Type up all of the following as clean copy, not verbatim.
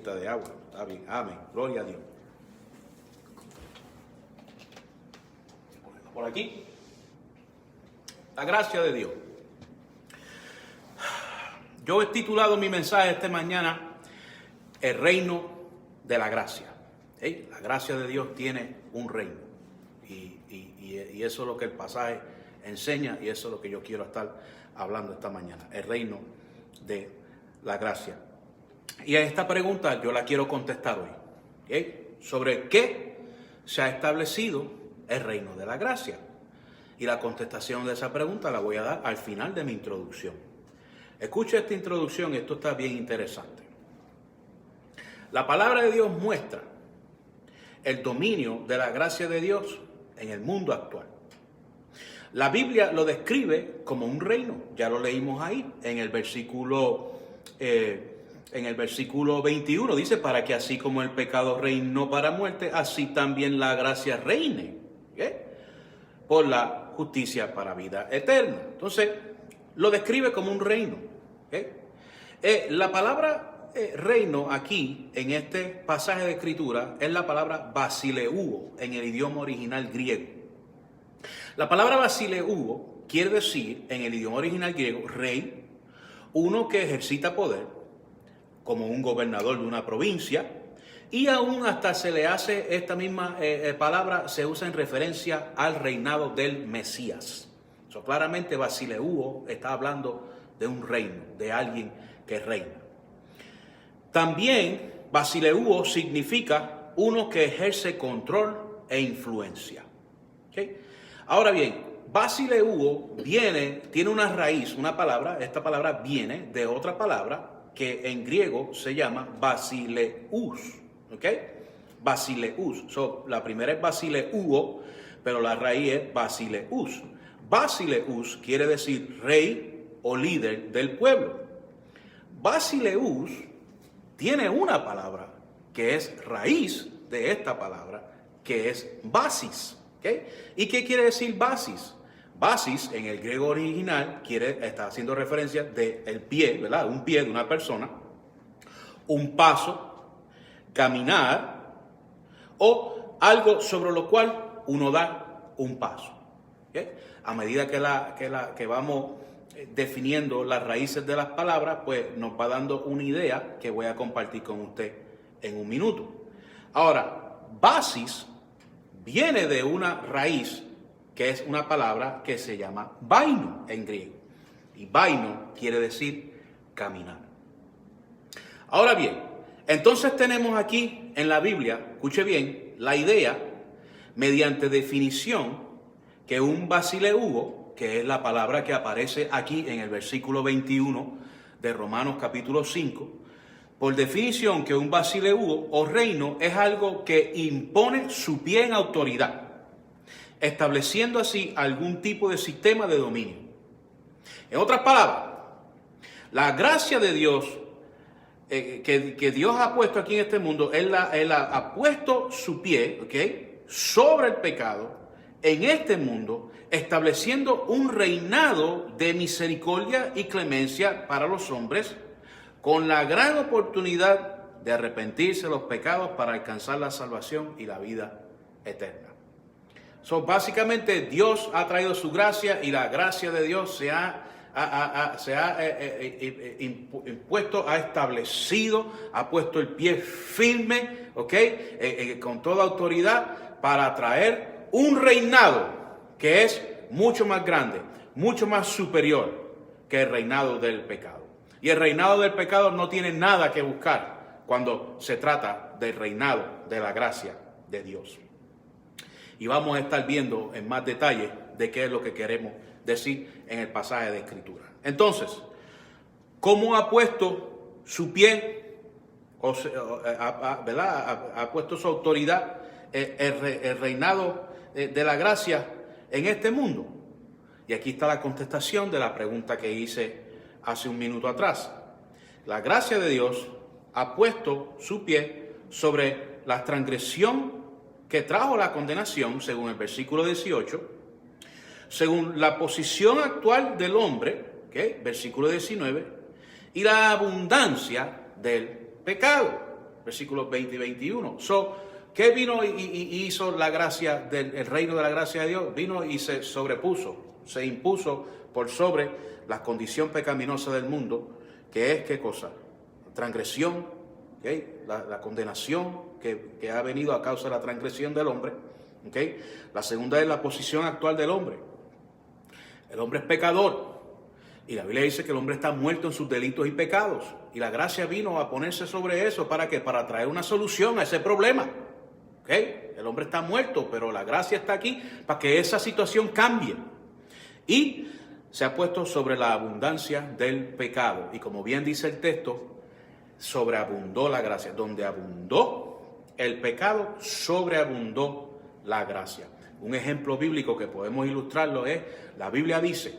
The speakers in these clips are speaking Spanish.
De agua, está bien, amén, gloria a Dios. Por aquí, la gracia de Dios. Yo he titulado mi mensaje esta mañana, el reino de la gracia. La gracia de Dios tiene un reino y eso es lo que el pasaje enseña y eso es lo que yo quiero estar hablando esta mañana, el reino de la gracia. Y a esta pregunta yo la quiero contestar hoy, sobre qué se ha establecido el reino de la gracia. Y la contestación de esa pregunta la voy a dar al final de mi introducción. Escucha esta introducción, esto está bien interesante. La palabra de Dios muestra el dominio de la gracia de Dios en el mundo actual. La Biblia lo describe como un reino, ya lo leímos ahí en el versículo 21 dice, para que así como el pecado reinó para muerte, así también la gracia reine, por la justicia para vida eterna. Entonces, lo describe como un reino. La palabra reino aquí, en este pasaje de escritura, es la palabra basileuo, en el idioma original griego. La palabra basileuo quiere decir, en el idioma original griego, rey, uno que ejercita poder, como un gobernador de una provincia, y aún hasta se le hace esta misma palabra, se usa en referencia al reinado del Mesías. Claramente basileuo está hablando de un reino, de alguien que reina. También basileuo significa uno que ejerce control e influencia. Ahora bien, basileuo tiene una raíz, una palabra, esta palabra viene de otra palabra que en griego se llama basileus, Basileus. La primera es basileuo, pero la raíz es basileus. Basileus quiere decir rey o líder del pueblo. Basileus tiene una palabra que es raíz de esta palabra, que es basis. ¿Y qué quiere decir basis? Basis en el griego original está haciendo referencia del pie, ¿verdad? Un pie de una persona, un paso, caminar o algo sobre lo cual uno da un paso. A medida que vamos definiendo las raíces de las palabras, pues nos va dando una idea que voy a compartir con usted en un minuto. Ahora, basis viene de una raíz que es una palabra que se llama baino en griego. Y baino quiere decir caminar. Ahora bien, entonces tenemos aquí en la Biblia, escuche bien, la idea, mediante definición, que un basileuo, que es la palabra que aparece aquí en el versículo 21 de Romanos capítulo 5, por definición que un basileuo o reino es algo que impone su pie en autoridad, estableciendo así algún tipo de sistema de dominio. En otras palabras, la gracia de Dios que Dios ha puesto aquí en este mundo, Él ha puesto su pie, sobre el pecado en este mundo, estableciendo un reinado de misericordia y clemencia para los hombres, con la gran oportunidad de arrepentirse de los pecados para alcanzar la salvación y la vida eterna. Básicamente Dios ha traído su gracia y la gracia de Dios se ha impuesto, ha establecido, ha puesto el pie firme, con toda autoridad para traer un reinado que es mucho más grande, mucho más superior que el reinado del pecado. Y el reinado del pecado no tiene nada que buscar cuando se trata del reinado de la gracia de Dios. Y vamos a estar viendo en más detalle de qué es lo que queremos decir en el pasaje de Escritura. Entonces, ¿cómo ha puesto su pie, ha puesto su autoridad el reinado de la gracia en este mundo? Y aquí está la contestación de la pregunta que hice hace un minuto atrás. La gracia de Dios ha puesto su pie sobre la transgresión que trajo la condenación, según el versículo 18, según la posición actual del hombre, versículo 19, y la abundancia del pecado, versículos 20 y 21. ¿Qué vino y hizo la gracia el reino de la gracia de Dios? Vino y se impuso por sobre la condición pecaminosa del mundo, que es, ¿qué cosa? Transgresión, ¿okay? La condenación que ha venido a causa de la transgresión del hombre, ¿okay? La segunda es la posición actual del hombre. El hombre es pecador, y la Biblia dice que el hombre está muerto en sus delitos y pecados, y la gracia vino a ponerse sobre eso, ¿para qué? Para traer una solución a ese problema. ¿Okay? El hombre está muerto, pero la gracia está aquí para que esa situación cambie. Y se ha puesto sobre la abundancia del pecado. Y como bien dice el texto, sobreabundó la gracia. Donde abundó el pecado, sobreabundó la gracia. Un ejemplo bíblico que podemos ilustrarlo es, la Biblia dice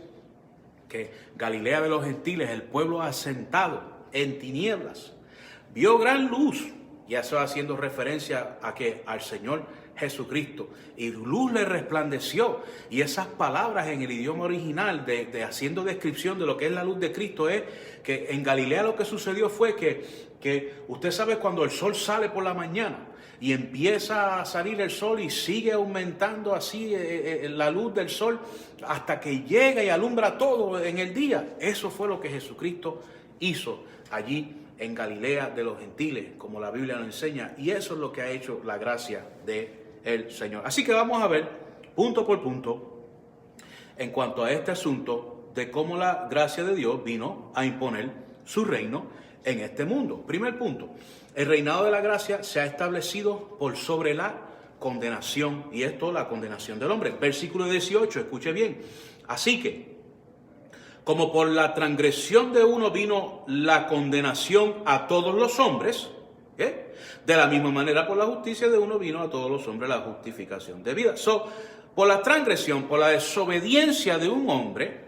que Galilea de los Gentiles, el pueblo asentado en tinieblas, vio gran luz. Y eso haciendo referencia a que al Señor Jesucristo. Y luz le resplandeció. Y esas palabras en el idioma original, de haciendo descripción de lo que es la luz de Cristo, es que en Galilea lo que sucedió fue que usted sabe cuando el sol sale por la mañana y empieza a salir el sol y sigue aumentando así la luz del sol hasta que llega y alumbra todo en el día. Eso fue lo que Jesucristo hizo allí en Galilea de los Gentiles, como la Biblia nos enseña, y eso es lo que ha hecho la gracia del Señor. Así que vamos a ver, punto por punto, en cuanto a este asunto de cómo la gracia de Dios vino a imponer su reino en este mundo. Primer punto, el reinado de la gracia se ha establecido por sobre la condenación, y esto la condenación del hombre. Versículo 18, escuche bien. Así que, como por la transgresión de uno vino la condenación a todos los hombres, ¿eh? De la misma manera por la justicia de uno vino a todos los hombres la justificación de vida. Por la transgresión, por la desobediencia de un hombre,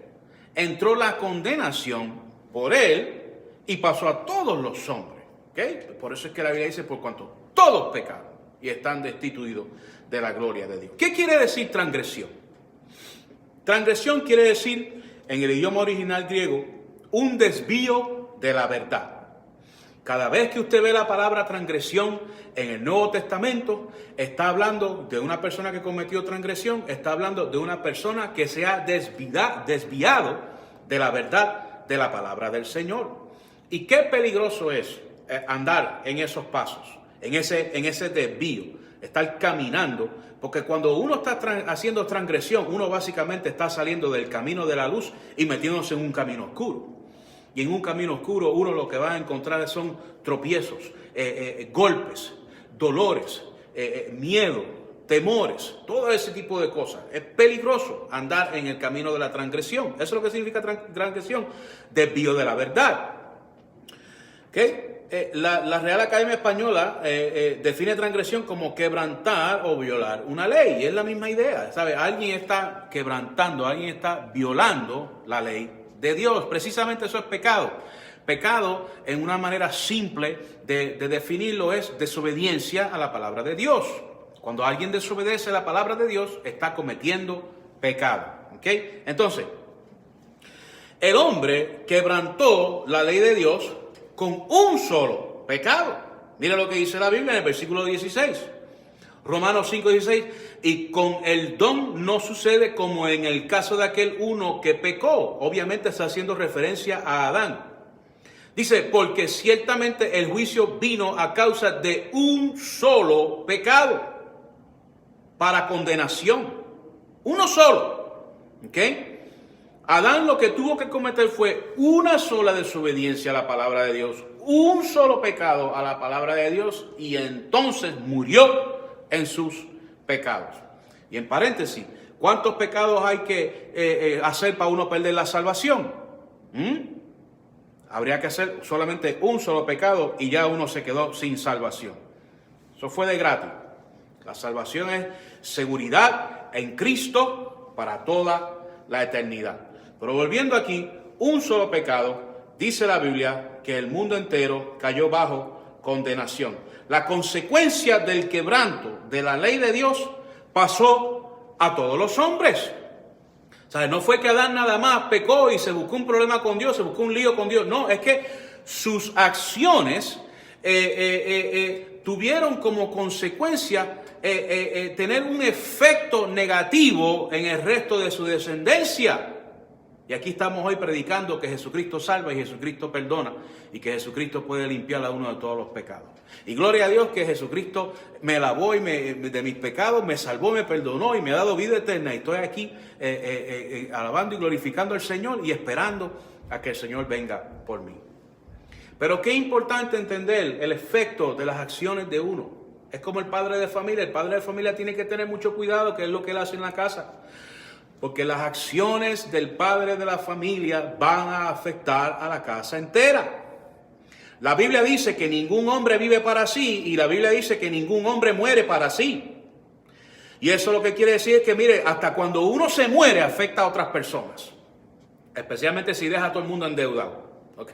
entró la condenación por él y pasó a todos los hombres. ¿Okay? Por eso es que la Biblia dice, por cuanto todos pecaron y están destituidos de la gloria de Dios. ¿Qué quiere decir transgresión? Transgresión quiere decir, en el idioma original griego, un desvío de la verdad. Cada vez que usted ve la palabra transgresión en el Nuevo Testamento, está hablando de una persona que cometió transgresión, está hablando de una persona que se ha desviado de la verdad de la palabra del Señor. Y qué peligroso es andar en esos pasos, en ese desvío, estar caminando, porque cuando uno está haciendo transgresión, uno básicamente está saliendo del camino de la luz y metiéndose en un camino oscuro. Y en un camino oscuro uno lo que va a encontrar son tropiezos, golpes, dolores, miedo, temores, todo ese tipo de cosas. Es peligroso andar en el camino de la transgresión. Eso es lo que significa transgresión, desvío de la verdad. ¿Okay? La Real Academia Española define transgresión como quebrantar o violar una ley. Y es la misma idea, ¿sabe? Alguien está quebrantando, alguien está violando la ley de Dios. Precisamente eso es pecado. Pecado, en una manera simple de definirlo, es desobediencia a la palabra de Dios. Cuando alguien desobedece a la palabra de Dios, está cometiendo pecado. ¿Okay? Entonces, el hombre quebrantó la ley de Dios con un solo pecado. Mira lo que dice la Biblia en el versículo 16. Romanos 5:16. Y con el don no sucede como en el caso de aquel uno que pecó. Obviamente está haciendo referencia a Adán. Dice, porque ciertamente el juicio vino a causa de un solo pecado para condenación. Uno solo. ¿Ok? Adán lo que tuvo que cometer fue una sola desobediencia a la palabra de Dios, un solo pecado a la palabra de Dios, y entonces murió en sus pecados. Y en paréntesis, ¿cuántos pecados hay que hacer para uno perder la salvación? Habría que hacer solamente un solo pecado y ya uno se quedó sin salvación. Eso fue de gratis. La salvación es seguridad en Cristo para toda la eternidad. Pero volviendo aquí, un solo pecado, dice la Biblia que el mundo entero cayó bajo condenación. La consecuencia del quebranto de la ley de Dios pasó a todos los hombres. O sea, no fue que Adán nada más pecó y se buscó un problema con Dios, se buscó un lío con Dios. No, es que sus acciones tuvieron como consecuencia tener un efecto negativo en el resto de su descendencia. Y aquí estamos hoy predicando que Jesucristo salva y Jesucristo perdona y que Jesucristo puede limpiar a uno de todos los pecados. Y gloria a Dios que Jesucristo me lavó de mis pecados, me salvó, me perdonó y me ha dado vida eterna. Y estoy aquí alabando y glorificando al Señor y esperando a que el Señor venga por mí. Pero qué importante entender el efecto de las acciones de uno. Es como el padre de familia. El padre de familia tiene que tener mucho cuidado, que es lo que él hace en la casa. Porque las acciones del padre de la familia van a afectar a la casa entera. La Biblia dice que ningún hombre vive para sí y la Biblia dice que ningún hombre muere para sí. Y eso lo que quiere decir es que, mire, hasta cuando uno se muere afecta a otras personas. Especialmente si deja a todo el mundo endeudado. ¿Ok?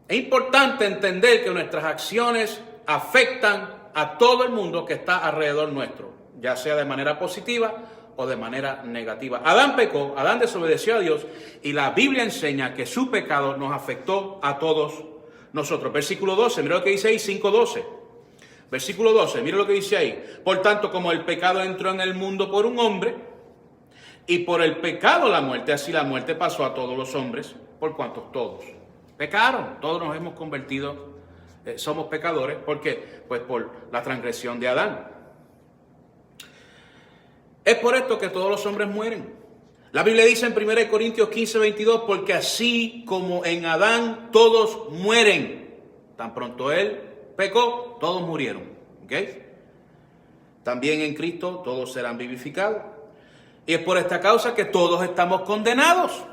Es importante entender que nuestras acciones afectan a todo el mundo que está alrededor nuestro, ya sea de manera positiva o de manera negativa. Adán pecó, Adán desobedeció a Dios y la Biblia enseña que su pecado nos afectó a todos nosotros. Versículo 12, mira lo que dice ahí, 5:12. Versículo 12, mira lo que dice ahí. Por tanto, como el pecado entró en el mundo por un hombre y por el pecado la muerte, así la muerte pasó a todos los hombres, por cuanto todos pecaron. Todos nos hemos convertido, somos pecadores. ¿Por qué? Pues por la transgresión de Adán. Es por esto que todos los hombres mueren. La Biblia dice en 1 Corintios 15:22, porque así como en Adán todos mueren, tan pronto él pecó, todos murieron. ¿Okay? También en Cristo todos serán vivificados. Y es por esta causa que todos estamos condenados.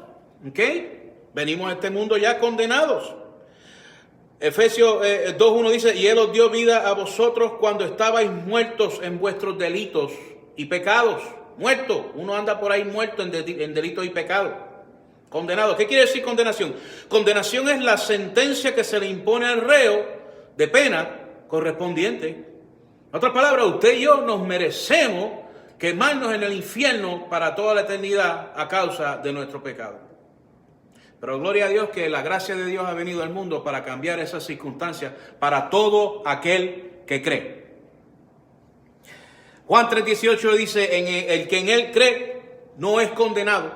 ¿Okay? Venimos a este mundo ya condenados. Efesios 2:1 dice, y Él os dio vida a vosotros cuando estabais muertos en vuestros delitos y pecados. Muerto. Uno anda por ahí muerto en delitos y pecados. Condenado. ¿Qué quiere decir condenación? Condenación es la sentencia que se le impone al reo de pena correspondiente. En otras palabras, usted y yo nos merecemos quemarnos en el infierno para toda la eternidad a causa de nuestro pecado. Pero gloria a Dios que la gracia de Dios ha venido al mundo para cambiar esas circunstancias para todo aquel que cree. Juan 3:18 dice, el que en él cree no es condenado,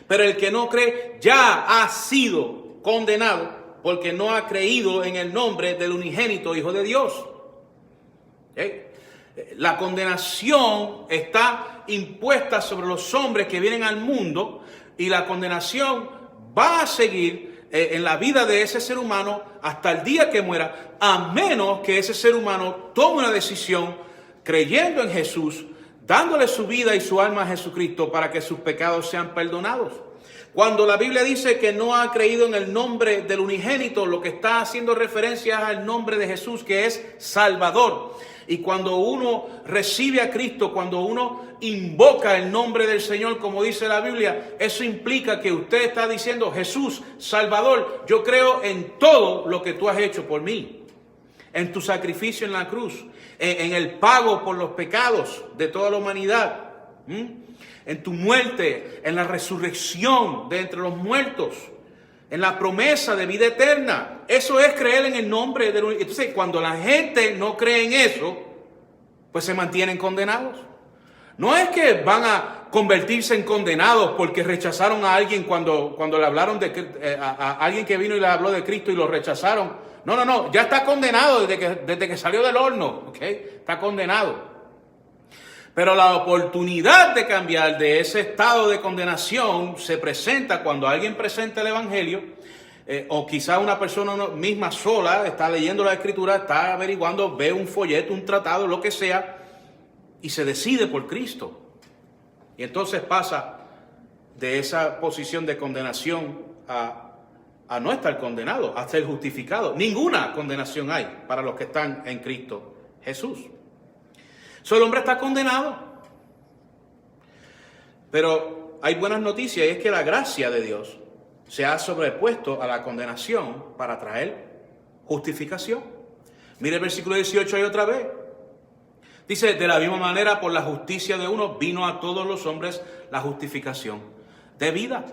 pero el que no cree ya ha sido condenado porque no ha creído en el nombre del unigénito Hijo de Dios. ¿Okay? La condenación está impuesta sobre los hombres que vienen al mundo y la condenación va a seguir en la vida de ese ser humano hasta el día que muera, a menos que ese ser humano tome una decisión creyendo en Jesús, dándole su vida y su alma a Jesucristo para que sus pecados sean perdonados. Cuando la Biblia dice que no ha creído en el nombre del unigénito, lo que está haciendo referencia es al nombre de Jesús, que es Salvador. Y cuando uno recibe a Cristo, cuando uno invoca el nombre del Señor, como dice la Biblia, eso implica que usted está diciendo, Jesús, Salvador, yo creo en todo lo que tú has hecho por mí, en tu sacrificio en la cruz, en el pago por los pecados de toda la humanidad, en tu muerte, en la resurrección de entre los muertos, en la promesa de vida eterna. Eso es creer en el nombre del unigénito. Entonces, cuando la gente no cree en eso, pues se mantienen condenados. No es que van a convertirse en condenados porque rechazaron a alguien cuando le hablaron a alguien que vino y le habló de Cristo y lo rechazaron. No, ya está condenado desde que salió del horno, ¿ok? Está condenado. Pero la oportunidad de cambiar de ese estado de condenación se presenta cuando alguien presenta el Evangelio, o quizá una persona misma sola está leyendo la Escritura, está averiguando, ve un folleto, un tratado, lo que sea, y se decide por Cristo. Y entonces pasa de esa posición de condenación a no estar condenado, a ser justificado. Ninguna condenación hay para los que están en Cristo Jesús. El hombre está condenado. Pero hay buenas noticias, y es que la gracia de Dios se ha sobrepuesto a la condenación para traer justificación. Mire el versículo 18 ahí otra vez. Dice, de la misma manera, por la justicia de uno, vino a todos los hombres la justificación de vida.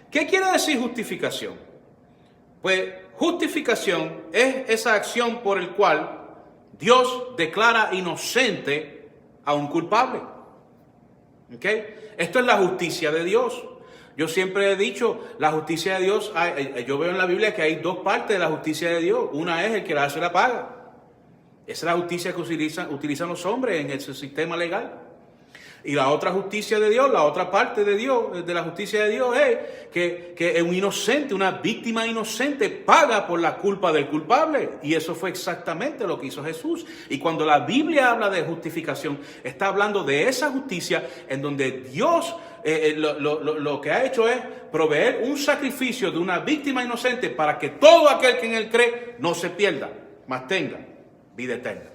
¿Qué quiere decir justificación? Pues justificación es esa acción por el cual Dios declara inocente a un culpable. ¿Ok? Esto es la justicia de Dios. Yo siempre he dicho, la justicia de Dios, yo veo en la Biblia que hay dos partes de la justicia de Dios. Una es el que la hace la paga. Esa es la justicia que utilizan los hombres en ese sistema legal. Y la otra justicia de Dios, la otra parte de Dios, de la justicia de Dios, es que un inocente, una víctima inocente, paga por la culpa del culpable. Y eso fue exactamente lo que hizo Jesús. Y cuando la Biblia habla de justificación, está hablando de esa justicia en donde Dios lo que ha hecho es proveer un sacrificio de una víctima inocente para que todo aquel que en él cree no se pierda, mas tenga vida eterna.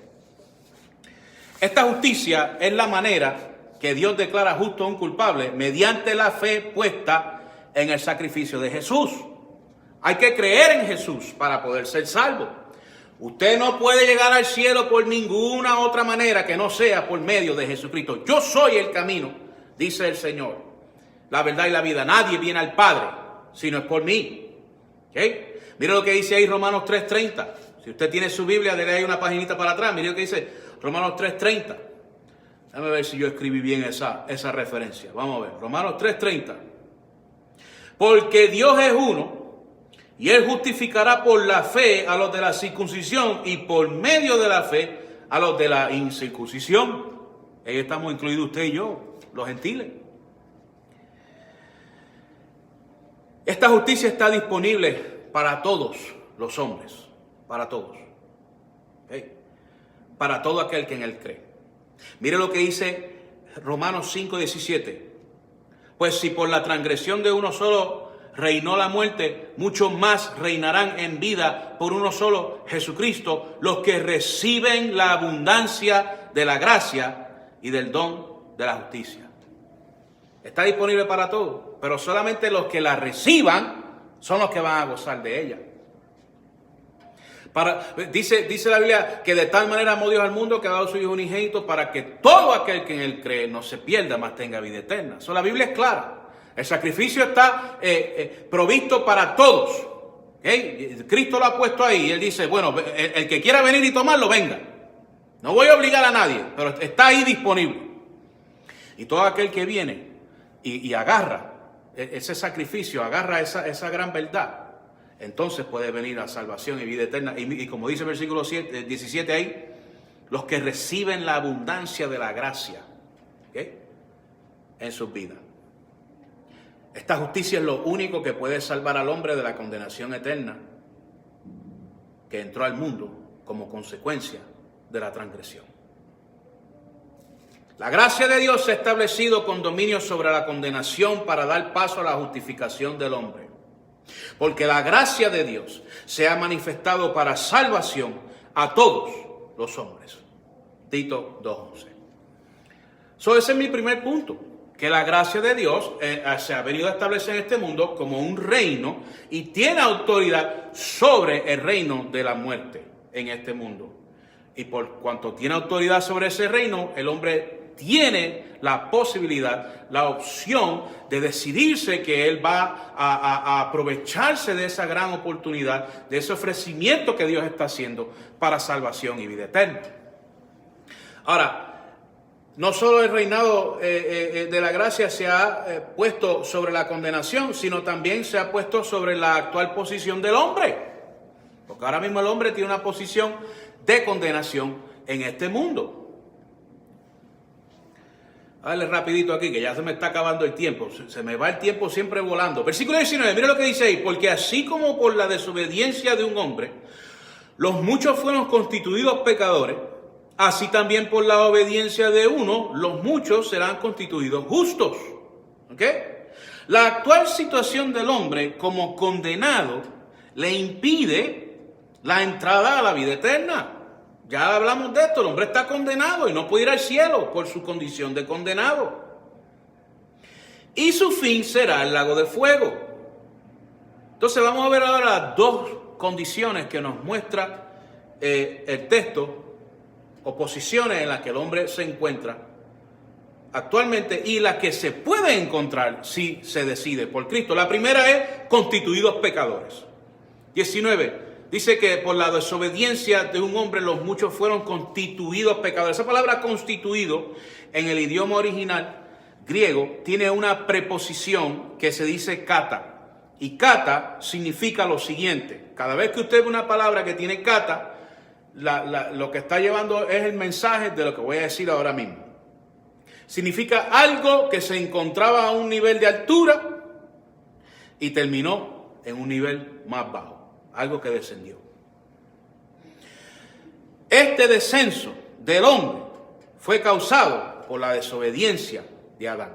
Esta justicia es la manera que Dios declara justo a un culpable mediante la fe puesta en el sacrificio de Jesús. Hay que creer en Jesús para poder ser salvo. Usted no puede llegar al cielo por ninguna otra manera que no sea por medio de Jesucristo. Yo soy el camino, dice el Señor, la verdad y la vida. Nadie viene al Padre si no es por mí. ¿Okay? Mire lo que dice ahí Romanos 3:30. Si usted tiene su Biblia, dele ahí una paginita para atrás. Mire lo que dice Romanos 3:30. Déjame ver si yo escribí bien esa referencia. Vamos a ver. Romanos 3:30. Porque Dios es uno, y Él justificará por la fe a los de la circuncisión y por medio de la fe a los de la incircuncisión. Ahí estamos incluidos usted y yo, los gentiles. Esta justicia está disponible para todos los hombres. Para todos. ¿Okay? Para todo aquel que en Él cree. Mire lo que dice Romanos 5:17. Pues si por la transgresión de uno solo reinó la muerte, muchos más reinarán en vida por uno solo, Jesucristo, los que reciben la abundancia de la gracia y del don de la justicia. Está disponible para todos, pero solamente los que la reciban son los que van a gozar de ella. Dice la Biblia que de tal manera amó Dios al mundo que ha dado a su Hijo unigénito para que todo aquel que en Él cree no se pierda, mas tenga vida eterna. La Biblia es clara. El sacrificio está provisto para todos. ¿Okay? Cristo lo ha puesto ahí y Él dice, bueno, el que quiera venir y tomarlo, venga. No voy a obligar a nadie, pero está ahí disponible. Y todo aquel que viene y agarra ese sacrificio, agarra esa gran verdad, entonces puede venir a salvación y vida eterna. Y como dice el versículo 17 ahí, los que reciben la abundancia de la gracia, ¿okay?, en sus vidas. Esta justicia es lo único que puede salvar al hombre de la condenación eterna que entró al mundo como consecuencia de la transgresión. La gracia de Dios se ha establecido con dominio sobre la condenación para dar paso a la justificación del hombre. Porque la gracia de Dios se ha manifestado para salvación a todos los hombres. Tito 2:11. Ese es mi primer punto. Que la gracia de Dios se ha venido a establecer en este mundo como un reino y tiene autoridad sobre el reino de la muerte en este mundo. Y por cuanto tiene autoridad sobre ese reino, el hombre tiene la posibilidad, la opción de decidirse que él va a aprovecharse de esa gran oportunidad, de ese ofrecimiento que Dios está haciendo para salvación y vida eterna. Ahora, no solo el reinado de la gracia se ha puesto sobre la condenación, sino también se ha puesto sobre la actual posición del hombre. Porque ahora mismo el hombre tiene una posición de condenación en este mundo. A darle rapidito aquí, que ya se me está acabando el tiempo. Se me va el tiempo siempre volando. Versículo 19, mira lo que dice ahí. Porque así como por la desobediencia de un hombre, los muchos fueron constituidos pecadores, así también por la obediencia de uno, los muchos serán constituidos justos. ¿Ok? La actual situación del hombre como condenado le impide la entrada a la vida eterna. Ya hablamos de esto, el hombre está condenado y no puede ir al cielo por su condición de condenado. Y su fin será el lago de fuego. Entonces vamos a ver ahora las dos condiciones que nos muestra el texto, o posiciones en las que el hombre se encuentra actualmente y las que se puede encontrar si se decide por Cristo. La primera es constituidos pecadores. 19. Dice que por la desobediencia de un hombre los muchos fueron constituidos pecadores. Esa palabra constituido en el idioma original griego tiene una preposición que se dice kata. Y kata significa lo siguiente. Cada vez que usted ve una palabra que tiene kata, lo que está llevando es el mensaje de lo que voy a decir ahora mismo. Significa algo que se encontraba a un nivel de altura y terminó en un nivel más bajo. Algo que descendió. Este descenso del hombre fue causado por la desobediencia de Adán.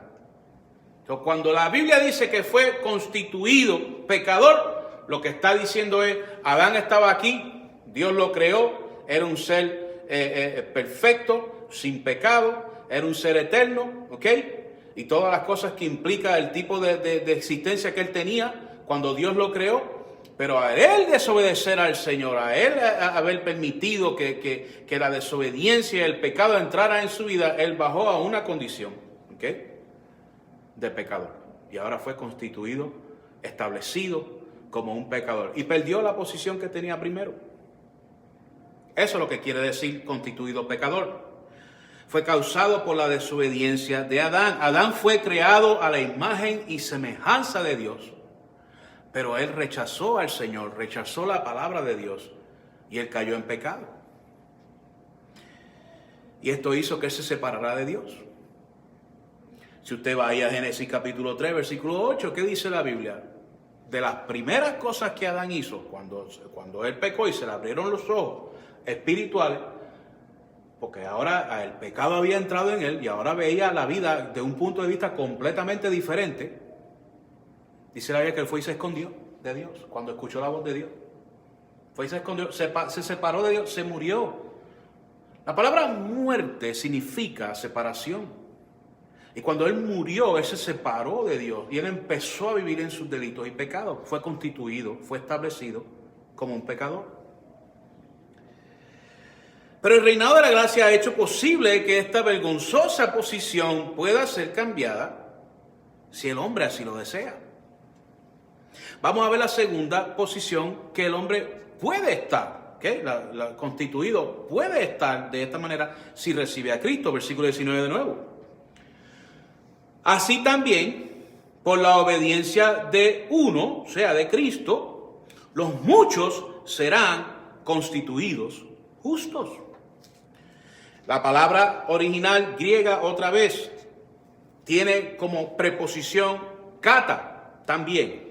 Entonces, cuando la Biblia dice que fue constituido pecador, lo que está diciendo es, Adán estaba aquí, Dios lo creó, era un ser perfecto, sin pecado, era un ser eterno, ¿ok? Y todas las cosas que implica el tipo de existencia que él tenía cuando Dios lo creó. Pero a él desobedecer al Señor, a él haber permitido que la desobediencia y el pecado entrara en su vida, él bajó a una condición, ¿ok?, de pecador. Y ahora fue constituido, establecido como un pecador. Y perdió la posición que tenía primero. Eso es lo que quiere decir constituido pecador. Fue causado por la desobediencia de Adán. Adán fue creado a la imagen y semejanza de Dios. Pero él rechazó al Señor, rechazó la palabra de Dios y él cayó en pecado. Y esto hizo que él se separara de Dios. Si usted va ahí a Génesis capítulo 3, versículo 8, ¿qué dice la Biblia? De las primeras cosas que Adán hizo cuando él pecó y se le abrieron los ojos espirituales, porque ahora el pecado había entrado en él y ahora veía la vida de un punto de vista completamente diferente. Dice la Biblia que él fue y se escondió de Dios cuando escuchó la voz de Dios. Fue y se escondió, se separó de Dios, se murió. La palabra muerte significa separación. Y cuando él murió, él se separó de Dios y él empezó a vivir en sus delitos y pecados. Fue constituido, fue establecido como un pecador. Pero el reinado de la gracia ha hecho posible que esta vergonzosa posición pueda ser cambiada si el hombre así lo desea. Vamos a ver la segunda posición que el hombre puede estar, ¿okay? La constituido puede estar de esta manera si recibe a Cristo, versículo 19 de nuevo. Así también, por la obediencia de uno, o sea, de Cristo, los muchos serán constituidos justos. La palabra original griega, otra vez, tiene como preposición kata también.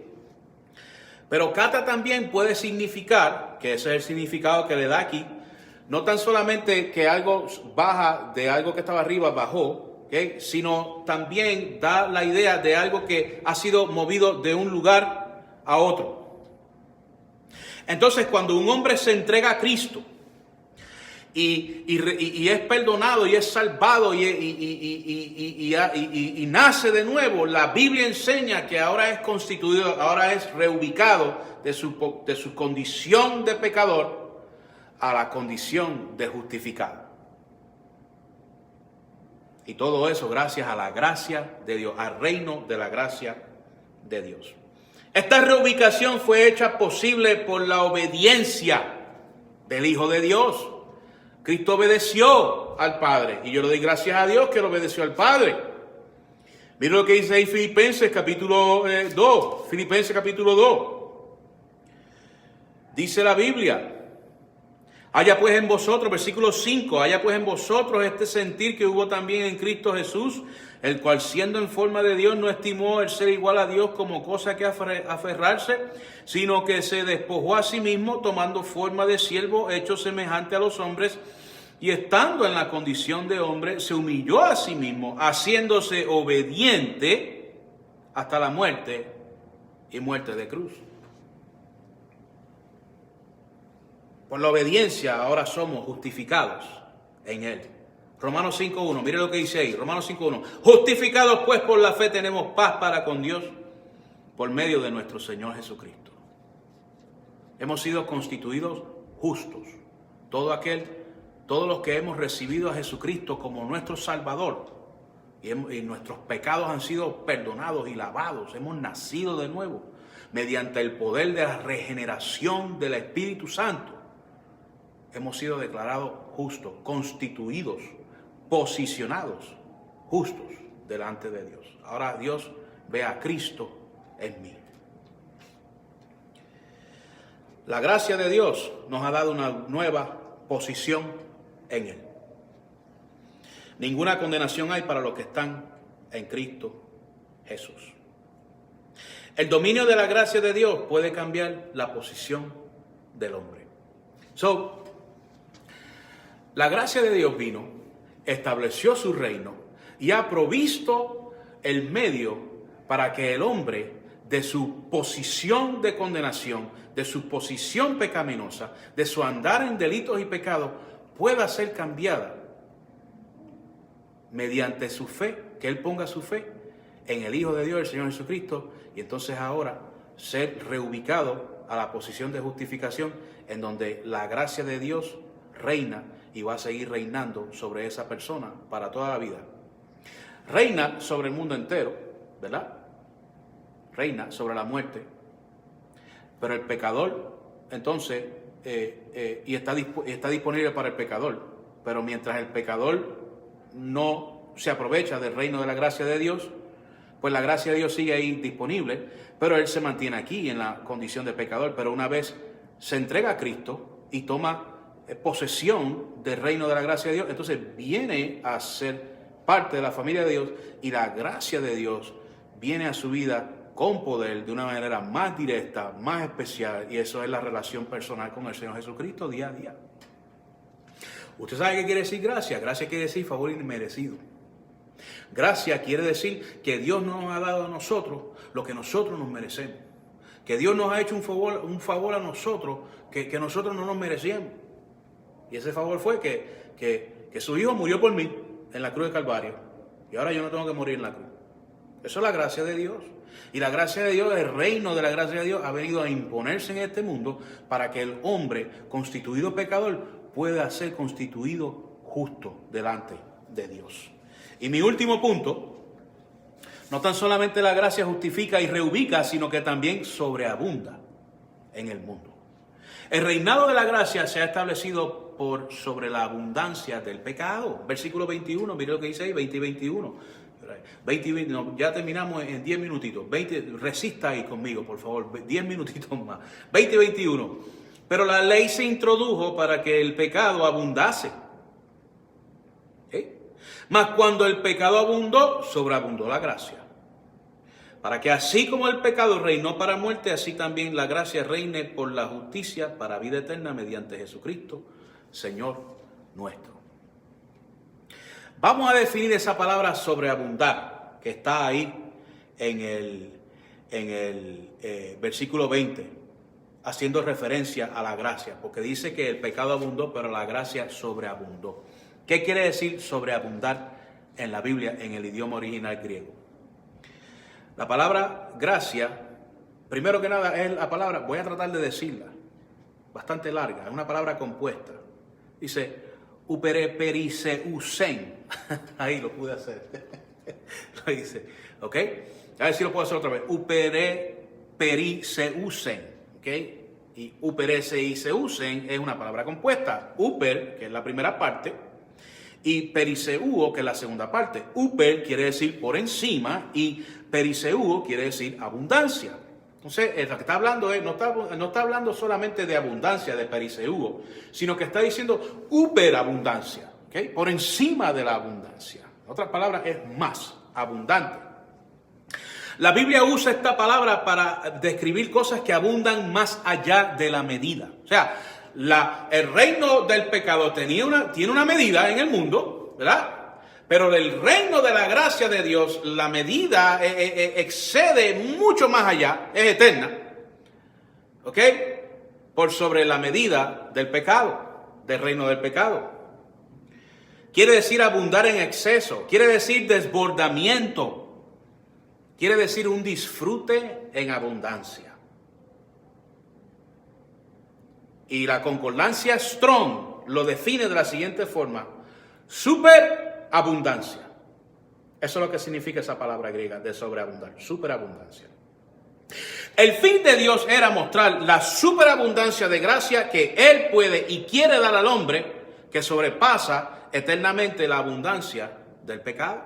Pero kata también puede significar, que ese es el significado que le da aquí, no tan solamente que algo baja de algo que estaba arriba, bajó, ¿okay?, sino también da la idea de algo que ha sido movido de un lugar a otro. Entonces, cuando un hombre se entrega a Cristo y es perdonado y es salvado y nace de nuevo, la Biblia enseña que ahora es constituido, ahora es reubicado de su condición de pecador a la condición de justificado. Y todo eso gracias a la gracia de Dios, al reino de la gracia de Dios. Esta reubicación fue hecha posible por la obediencia del Hijo de Dios. Cristo obedeció al Padre y yo le doy gracias a Dios que él obedeció al Padre. Mira lo que dice ahí Filipenses capítulo 2. Filipenses capítulo 2. Dice la Biblia: haya pues en vosotros, versículo 5, haya pues en vosotros este sentir que hubo también en Cristo Jesús, el cual siendo en forma de Dios no estimó el ser igual a Dios como cosa que aferrarse, sino que se despojó a sí mismo, tomando forma de siervo, hecho semejante a los hombres, y estando en la condición de hombre, se humilló a sí mismo, haciéndose obediente hasta la muerte y muerte de cruz. Por la obediencia ahora somos justificados en Él. Romanos 5.1, mire lo que dice ahí, Romanos 5.1. Justificados pues por la fe tenemos paz para con Dios por medio de nuestro Señor Jesucristo. Hemos sido constituidos justos. Todos los que hemos recibido a Jesucristo como nuestro Salvador y nuestros pecados han sido perdonados y lavados. Hemos nacido de nuevo. mediante el poder de la regeneración del Espíritu Santo, hemos sido declarados justos, constituidos, posicionados, justos delante de Dios. Ahora Dios ve a Cristo en mí. La gracia de Dios nos ha dado una nueva posición en Él. Ninguna condenación hay para los que están en Cristo Jesús. El dominio de la gracia de Dios puede cambiar la posición del hombre. La gracia de Dios vino, estableció su reino y ha provisto el medio para que el hombre, de su posición de condenación, de su posición pecaminosa, de su andar en delitos y pecados, pueda ser cambiada mediante su fe, que él ponga su fe en el Hijo de Dios, el Señor Jesucristo, y entonces ahora ser reubicado a la posición de justificación, en donde la gracia de Dios reina y va a seguir reinando sobre esa persona para toda la vida. Reina sobre el mundo entero, ¿verdad? Reina sobre la muerte, pero el pecador, entonces, y está disponible para el pecador, pero mientras el pecador no se aprovecha del reino de la gracia de Dios, pues la gracia de Dios sigue ahí disponible, pero él se mantiene aquí en la condición de pecador. Pero una vez se entrega a Cristo y toma posesión del reino de la gracia de Dios, entonces viene a ser parte de la familia de Dios, y la gracia de Dios viene a su vida con poder, de una manera más directa, más especial, y eso es la relación personal con el Señor Jesucristo día a día. ¿Usted sabe qué quiere decir gracia? Gracia quiere decir favor inmerecido. Gracia quiere decir que Dios nos ha dado a nosotros lo que nosotros nos merecemos. Que Dios nos ha hecho un favor a nosotros que nosotros no nos merecíamos. Y ese favor fue que su Hijo murió por mí en la cruz de Calvario. Y ahora yo no tengo que morir en la cruz. Eso es la gracia de Dios. Y la gracia de Dios, el reino de la gracia de Dios, ha venido a imponerse en este mundo para que el hombre constituido pecador pueda ser constituido justo delante de Dios. Y mi último punto, no tan solamente la gracia justifica y reubica, sino que también sobreabunda en el mundo. El reinado de la gracia se ha establecido por sobre la abundancia del pecado. Versículo 21, mire lo que dice ahí, 20 y 21. 20 y 20, no, ya terminamos en 10 minutitos. Resista ahí conmigo, por favor, 10 minutitos más. 20 y 21. Pero la ley se introdujo para que el pecado abundase. Mas cuando el pecado abundó, sobreabundó la gracia. Para que así como el pecado reinó para muerte, así también la gracia reine por la justicia para vida eterna mediante Jesucristo, Señor nuestro. Vamos a definir esa palabra sobreabundar, que está ahí en el versículo 20, haciendo referencia a la gracia, porque dice que el pecado abundó, pero la gracia sobreabundó. ¿Qué quiere decir sobreabundar en la Biblia, en el idioma original griego? La palabra gracia, primero que nada, es la palabra, voy a tratar de decirla, bastante larga, es una palabra compuesta. Dice, upereperiseusen. Ahí lo pude hacer. Lo hice, ¿ok? A ver si lo puedo hacer otra vez. Upereperiseusen, ¿ok? Y upereperiseusen es una palabra compuesta. Uper, que es la primera parte, y periseuo, que es la segunda parte. Uper quiere decir por encima y periseuo quiere decir abundancia. Entonces, lo que está hablando es, no está hablando solamente de abundancia, de periseuo, sino que está diciendo uperabundancia, ¿okay? Por encima de la abundancia. En otras palabras, es más abundante. La Biblia usa esta palabra para describir cosas que abundan más allá de la medida. O sea, el reino del pecado tiene una medida en el mundo, ¿verdad? Pero el reino de la gracia de Dios, la medida excede mucho más allá, es eterna, ¿ok? Por sobre la medida del pecado, del reino del pecado. Quiere decir abundar en exceso, quiere decir desbordamiento, quiere decir un disfrute en abundancia. Y la concordancia Strong lo define de la siguiente forma: superabundancia. Eso es lo que significa esa palabra griega de sobreabundar, superabundancia. El fin de Dios era mostrar la superabundancia de gracia que Él puede y quiere dar al hombre, que sobrepasa eternamente la abundancia del pecado.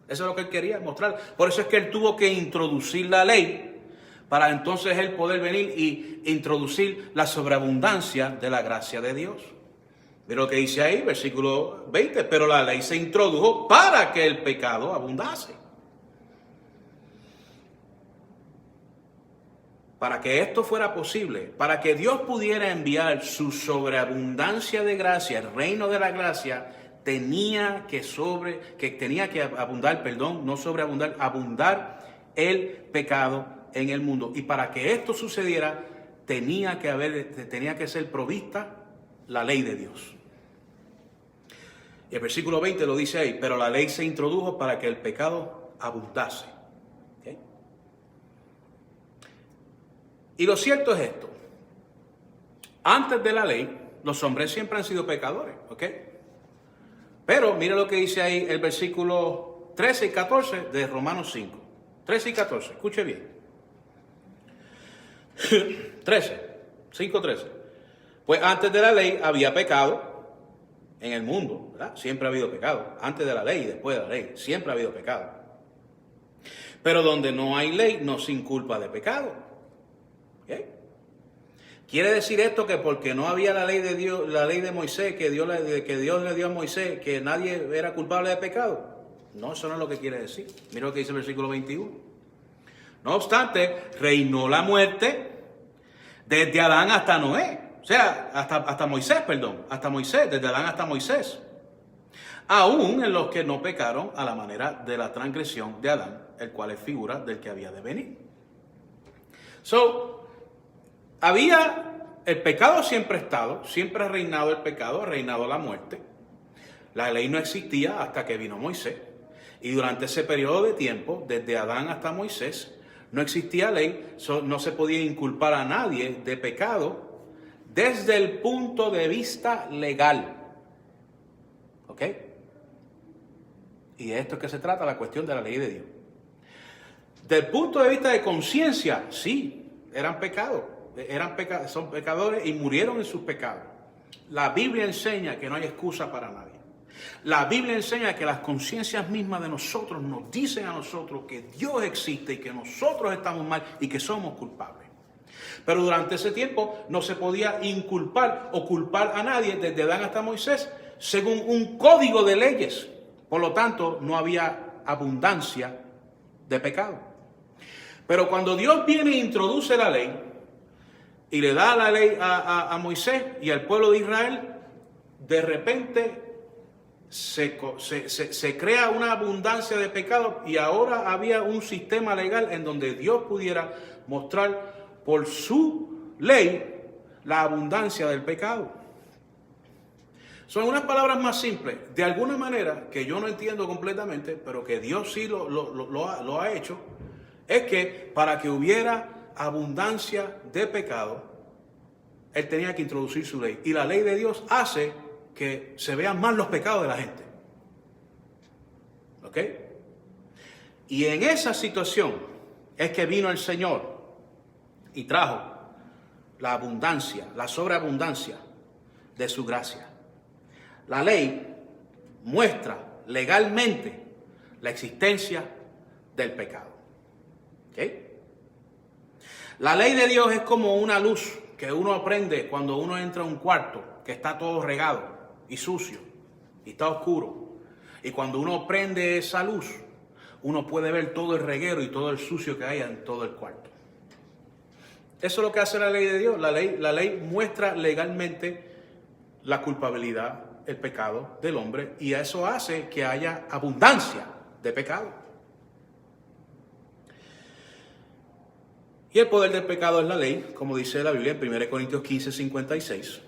Eso es lo que Él quería mostrar. Por eso es que Él tuvo que introducir la ley, para entonces Él poder venir y introducir la sobreabundancia de la gracia de Dios. Mira lo que dice ahí, versículo 20, pero la ley se introdujo para que el pecado abundase. Para que esto fuera posible, para que Dios pudiera enviar su sobreabundancia de gracia, el reino de la gracia, tenía que abundar, no sobreabundar, abundar el pecado en el mundo. Y para que esto sucediera, tenía que ser provista la ley de Dios. Y el versículo 20 lo dice ahí, pero la ley se introdujo para que el pecado abundase. ¿Okay? Y lo cierto es esto. Antes de la ley, los hombres siempre han sido pecadores, ¿ok? Pero mire lo que dice ahí el versículo 13 y 14 de Romanos 5. 13 y 14, escuche bien. 5:13. Pues antes de la ley había pecado en el mundo, ¿verdad? Siempre ha habido pecado. Antes de la ley y después de la ley, siempre ha habido pecado. Pero donde no hay ley, no se inculpa de pecado. ¿Okay? ¿Quiere decir esto que porque no había la ley de Dios, la ley de Moisés, que Dios le dio a Moisés, que nadie era culpable de pecado? No, eso no es lo que quiere decir. Mira lo que dice el versículo 21. No obstante, reinó la muerte desde Adán hasta Noé. O sea, hasta Moisés, desde Adán hasta Moisés. Aún en los que no pecaron a la manera de la transgresión de Adán, el cual es figura del que había de venir. El pecado siempre ha estado, siempre ha reinado el pecado, ha reinado la muerte. La ley no existía hasta que vino Moisés. Y durante ese periodo de tiempo, desde Adán hasta Moisés, no existía ley, no se podía inculpar a nadie de pecado desde el punto de vista legal. ¿Ok? Y de esto es que se trata la cuestión de la ley de Dios. Del punto de vista de conciencia, sí, eran pecados. Son pecadores y murieron en sus pecados. La Biblia enseña que no hay excusa para nadie. La Biblia enseña que las conciencias mismas de nosotros nos dicen a nosotros que Dios existe y que nosotros estamos mal y que somos culpables. Pero durante ese tiempo no se podía inculpar o culpar a nadie desde Adán hasta Moisés según un código de leyes. Por lo tanto, no había abundancia de pecado. Pero cuando Dios viene e introduce la ley y le da la ley a Moisés y al pueblo de Israel, de repente se crea una abundancia de pecado y ahora había un sistema legal en donde Dios pudiera mostrar por su ley la abundancia del pecado. Son unas palabras más simples, de alguna manera que yo no entiendo completamente, pero que Dios sí lo ha hecho, es que para que hubiera abundancia de pecado, Él tenía que introducir su ley. Y la ley de Dios hace que se vean más los pecados de la gente. ¿Ok? Y en esa situación es que vino el Señor y trajo la abundancia, la sobreabundancia de su gracia. La ley muestra legalmente la existencia del pecado. ¿Okay? La ley de Dios es como una luz que uno prende cuando uno entra a un cuarto que está todo regado y sucio y está oscuro. Y cuando uno prende esa luz, uno puede ver todo el reguero y todo el sucio que hay en todo el cuarto. Eso es lo que hace la ley de Dios. La ley muestra legalmente la culpabilidad, el pecado del hombre, y eso hace que haya abundancia de pecado. Y el poder del pecado es la ley, como dice la Biblia en 1 Corintios 15:56.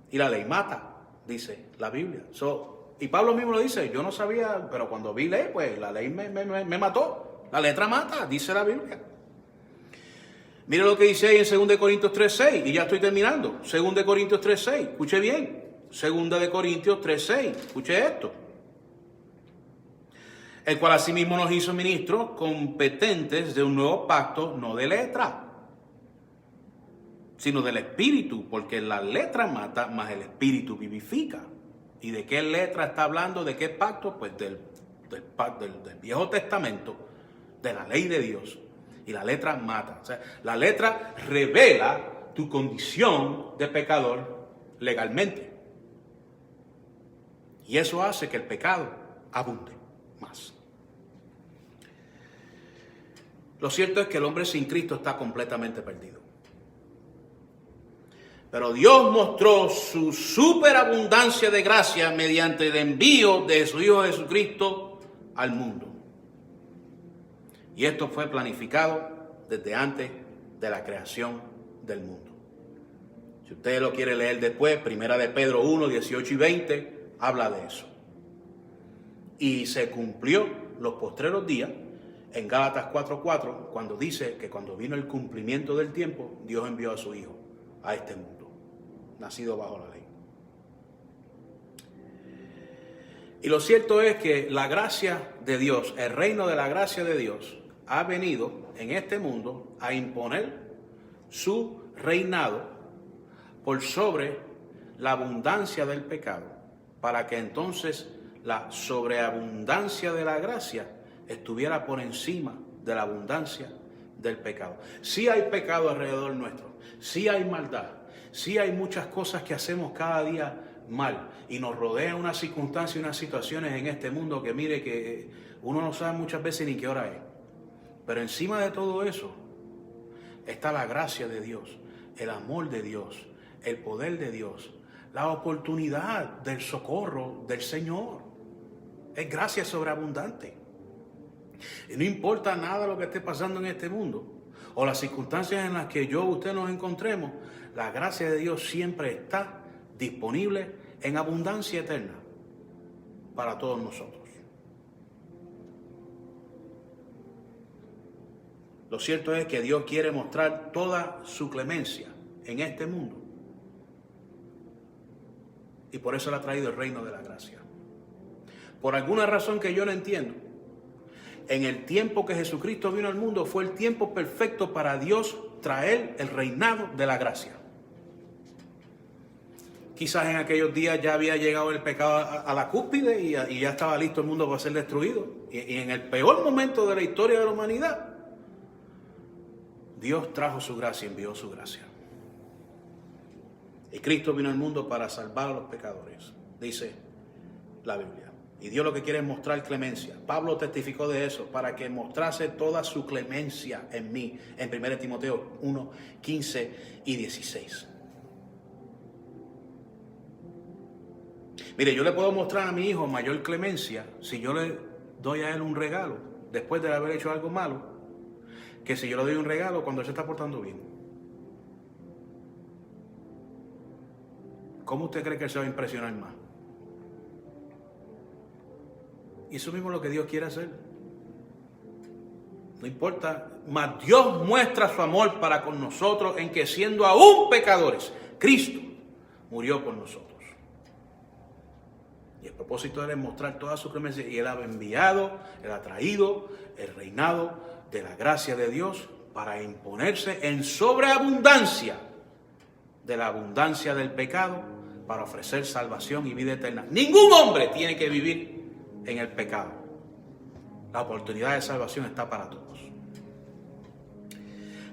Y la ley mata, dice la Biblia. Y Pablo mismo lo dice, yo no sabía, pero cuando vi ley, pues la ley me mató. La letra mata, dice la Biblia. Mire lo que dice ahí en 2 Corintios 3:6, y ya estoy terminando. 2 Corintios 3:6, escuche bien. 2 Corintios 3:6, escuche esto. el cual asimismo nos hizo ministros competentes de un nuevo pacto, no de letra, sino del Espíritu, porque la letra mata, mas el Espíritu vivifica. ¿Y de qué letra está hablando? ¿De qué pacto? Pues del Viejo Testamento, de la ley de Dios. Y la letra mata. O sea, la letra revela tu condición de pecador legalmente. Y eso hace que el pecado abunde más. Lo cierto es que el hombre sin Cristo está completamente perdido. Pero Dios mostró su superabundancia de gracia mediante el envío de su Hijo Jesucristo al mundo. Y esto fue planificado desde antes de la creación del mundo. Si usted lo quiere leer después, 1 de Pedro 1, 18 y 20, habla de eso. Y se cumplió los postreros días en Gálatas 4:4, cuando dice que cuando vino el cumplimiento del tiempo, Dios envió a su Hijo a este mundo, nacido bajo la ley. Y lo cierto es que la gracia de Dios, el reino de la gracia de Dios, ha venido en este mundo a imponer su reinado por sobre la abundancia del pecado, para que entonces la sobreabundancia de la gracia estuviera por encima de la abundancia del pecado. Sí hay pecado alrededor nuestro, sí hay maldad, sí hay muchas cosas que hacemos cada día mal y nos rodea una circunstancia y unas situaciones en este mundo que mire que uno no sabe muchas veces ni qué hora es. Pero encima de todo eso está la gracia de Dios, el amor de Dios, el poder de Dios, la oportunidad del socorro del Señor. Es gracia sobreabundante. Y no importa nada lo que esté pasando en este mundo o las circunstancias en las que yo o usted nos encontremos, la gracia de Dios siempre está disponible en abundancia eterna para todos nosotros. Lo cierto es que Dios quiere mostrar toda su clemencia en este mundo. Y por eso le ha traído el reino de la gracia. Por alguna razón que yo no entiendo, en el tiempo que Jesucristo vino al mundo fue el tiempo perfecto para Dios traer el reinado de la gracia. Quizás en aquellos días ya había llegado el pecado a la cúspide y ya estaba listo el mundo para ser destruido. Y en el peor momento de la historia de la humanidad, Dios trajo su gracia, envió su gracia. Y Cristo vino al mundo para salvar a los pecadores, dice la Biblia. Y Dios lo que quiere es mostrar clemencia. Pablo testificó de eso, para que mostrase toda su clemencia en mí, en 1 Timoteo 1, 15 y 16. Mire, yo le puedo mostrar a mi hijo mayor clemencia si yo le doy a él un regalo después de haber hecho algo malo, que si yo le doy un regalo cuando él se está portando bien. ¿Cómo usted cree que él se va a impresionar más? Y eso mismo es lo que Dios quiere hacer. No importa, mas Dios muestra su amor para con nosotros en que siendo aún pecadores, Cristo murió por nosotros. Y el propósito de él es mostrar toda su clemencia. Y él ha enviado, él ha traído el reinado de la gracia de Dios para imponerse en sobreabundancia de la abundancia del pecado, para ofrecer salvación y vida eterna. Ningún hombre tiene que vivir en el pecado. La oportunidad de salvación está para todos.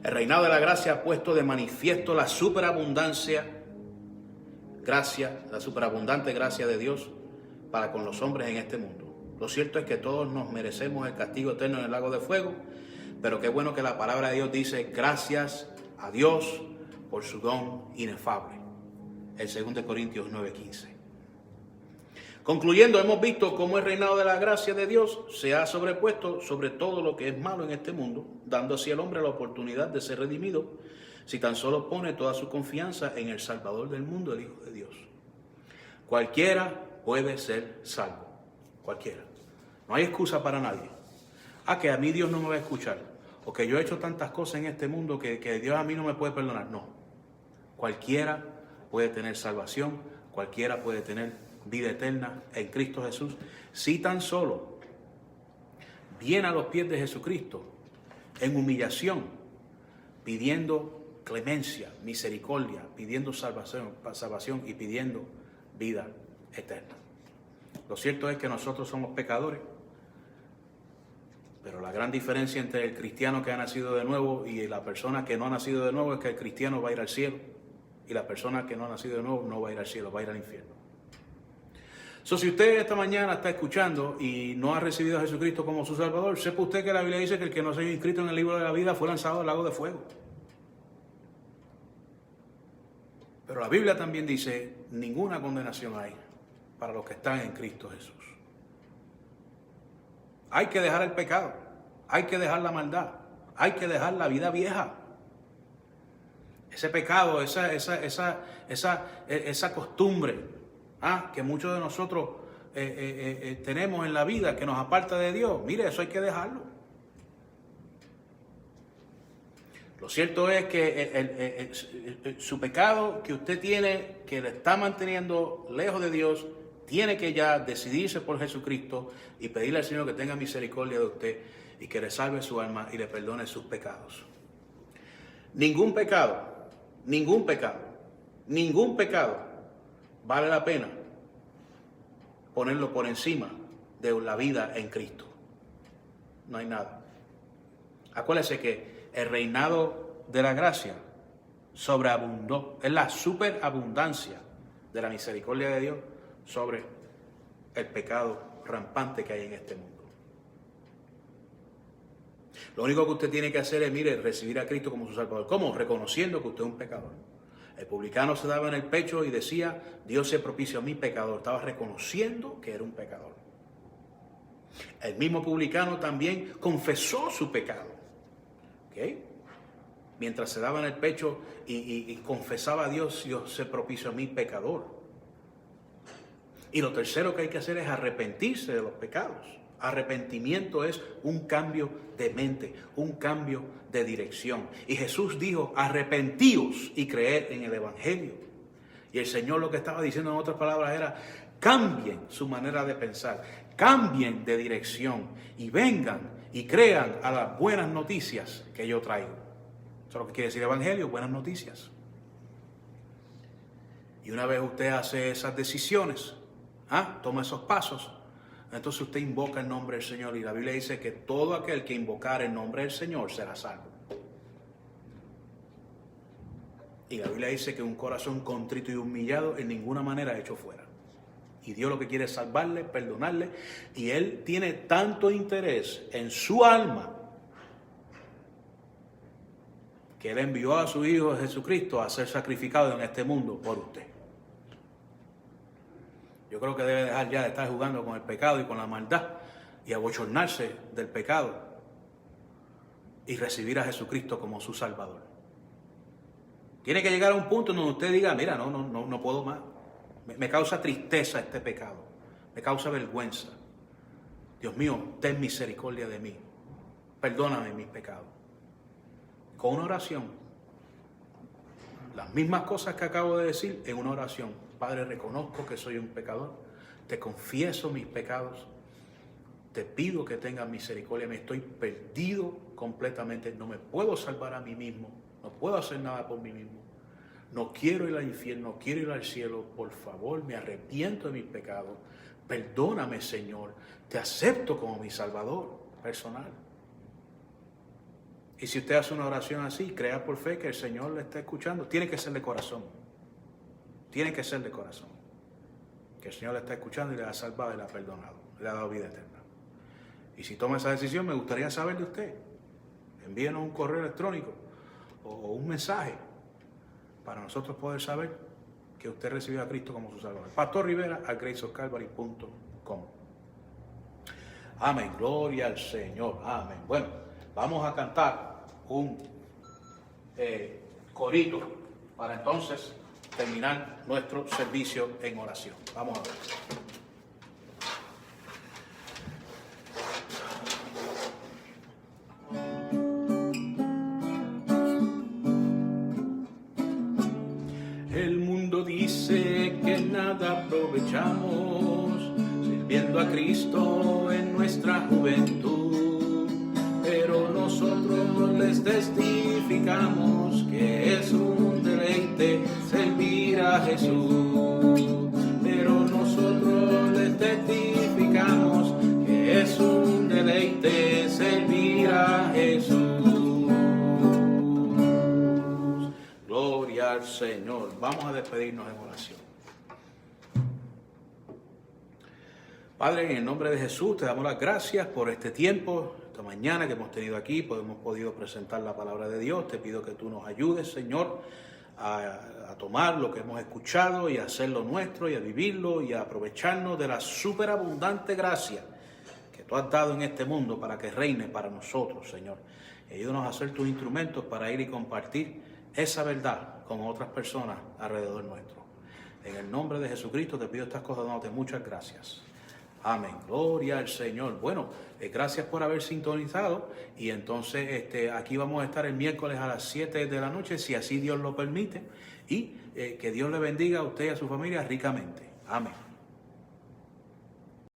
El reinado de la gracia ha puesto de manifiesto la superabundante gracia de Dios para con los hombres en este mundo. Lo cierto es que todos nos merecemos el castigo eterno en el lago de fuego, pero qué bueno que la palabra de Dios dice gracias a Dios por su don inefable. El 2 Corintios 9:15. Concluyendo, hemos visto cómo el reinado de la gracia de Dios se ha sobrepuesto sobre todo lo que es malo en este mundo, dando así al hombre la oportunidad de ser redimido, si tan solo pone toda su confianza en el Salvador del mundo, el Hijo de Dios. Cualquiera puede ser salvo. Cualquiera. No hay excusa para nadie. Que a mí Dios no me va a escuchar. O que yo he hecho tantas cosas en este mundo que Dios a mí no me puede perdonar. No. Cualquiera puede tener salvación. Cualquiera puede tener vida eterna en Cristo Jesús. Si tan solo viene a los pies de Jesucristo en humillación, pidiendo clemencia, misericordia, pidiendo salvación y pidiendo vida eterna. Lo cierto es que nosotros somos pecadores, pero la gran diferencia entre el cristiano que ha nacido de nuevo y la persona que no ha nacido de nuevo es que el cristiano va a ir al cielo y la persona que no ha nacido de nuevo no va a ir al cielo, va a ir al infierno. Si usted esta mañana está escuchando y no ha recibido a Jesucristo como su Salvador, sepa usted que la Biblia dice que el que no se haya inscrito en el libro de la vida fue lanzado al lago de fuego. Pero la Biblia también dice, ninguna condenación hay para los que están en Cristo Jesús. Hay que dejar el pecado, hay que dejar la maldad, hay que dejar la vida vieja. Ese pecado, esa costumbre que muchos de nosotros tenemos en la vida que nos aparta de Dios, mire, eso hay que dejarlo. Lo cierto es que su pecado que usted tiene, que le está manteniendo lejos de Dios, tiene que ya decidirse por Jesucristo y pedirle al Señor que tenga misericordia de usted y que le salve su alma y le perdone sus pecados. Ningún pecado vale la pena ponerlo por encima de la vida en Cristo. No hay nada. Acuérdese que el reinado de la gracia sobreabundó. Es la superabundancia de la misericordia de Dios sobre el pecado rampante que hay en este mundo. Lo único que usted tiene que hacer es, mire, recibir a Cristo como su Salvador. ¿Cómo? Reconociendo que usted es un pecador. El publicano se daba en el pecho y decía, Dios se propició a mi pecador. Estaba reconociendo que era un pecador. El mismo publicano también confesó su pecado. ¿Okay? Mientras se daba en el pecho y confesaba a Dios, Dios se propició a mi pecador. Y lo tercero que hay que hacer es arrepentirse de los pecados. Arrepentimiento es un cambio de mente, un cambio de dirección. Y Jesús dijo, arrepentíos y creed en el Evangelio. Y el Señor lo que estaba diciendo en otras palabras era, cambien su manera de pensar, cambien de dirección y vengan y crean a las buenas noticias que yo traigo. Eso es lo que quiere decir Evangelio, buenas noticias. Y una vez usted hace esas decisiones, toma esos pasos, entonces usted invoca el nombre del Señor y la Biblia dice que todo aquel que invocar el nombre del Señor será salvo. Y la Biblia dice que un corazón contrito y humillado en ninguna manera hecho fuera. Y Dios lo que quiere es salvarle, perdonarle, y Él tiene tanto interés en su alma que Él envió a su Hijo Jesucristo a ser sacrificado en este mundo por usted. Yo creo que debe dejar ya de estar jugando con el pecado y con la maldad y abochornarse del pecado y recibir a Jesucristo como su Salvador. Tiene que llegar a un punto donde usted diga, mira, no puedo más. Me causa tristeza este pecado, me causa vergüenza. Dios mío, ten misericordia de mí, perdóname mis pecados. Con una oración, las mismas cosas que acabo de decir en una oración. Padre, reconozco que soy un pecador, te confieso mis pecados, te pido que tengas misericordia, me estoy perdido completamente, no me puedo salvar a mí mismo, no puedo hacer nada por mí mismo, no quiero ir al infierno, no quiero ir al cielo, por favor, me arrepiento de mis pecados, perdóname, Señor, te acepto como mi Salvador personal. Y si usted hace una oración así, crea por fe que el Señor le está escuchando, tiene que ser de corazón. Tiene que ser de corazón. Que el Señor le está escuchando y le ha salvado y le ha perdonado. Le ha dado vida eterna. Y si toma esa decisión, me gustaría saber de usted. Envíenos un correo electrónico o un mensaje para nosotros poder saber que usted recibió a Cristo como su Salvador. Pastor Rivera a graceofcalvary.com. Amén. Gloria al Señor. Amén. Bueno, vamos a cantar un corito para entonces terminar nuestro servicio en oración. Vamos a ver. El mundo dice que nada aprovechamos sirviendo a Cristo en nuestra juventud. nosotros les testificamos que es un deleite servir a Jesús. Pero nosotros les testificamos que es un deleite servir a Jesús. Gloria al Señor. Vamos a despedirnos en oración. Padre, en el nombre de Jesús te damos las gracias por este tiempo, esta mañana que hemos tenido aquí, hemos podido presentar la palabra de Dios. Te pido que tú nos ayudes, Señor, a tomar lo que hemos escuchado y a hacerlo nuestro y a vivirlo y a aprovecharnos de la superabundante gracia que tú has dado en este mundo para que reine para nosotros, Señor. Y ayúdanos a ser tus instrumentos para ir y compartir esa verdad con otras personas alrededor nuestro. En el nombre de Jesucristo te pido estas cosas, dándote muchas gracias. Amén. Gloria al Señor. Bueno, gracias por haber sintonizado. Y entonces aquí vamos a estar el miércoles a las 7 de la noche, si así Dios lo permite. Y que Dios le bendiga a usted y a su familia ricamente. Amén.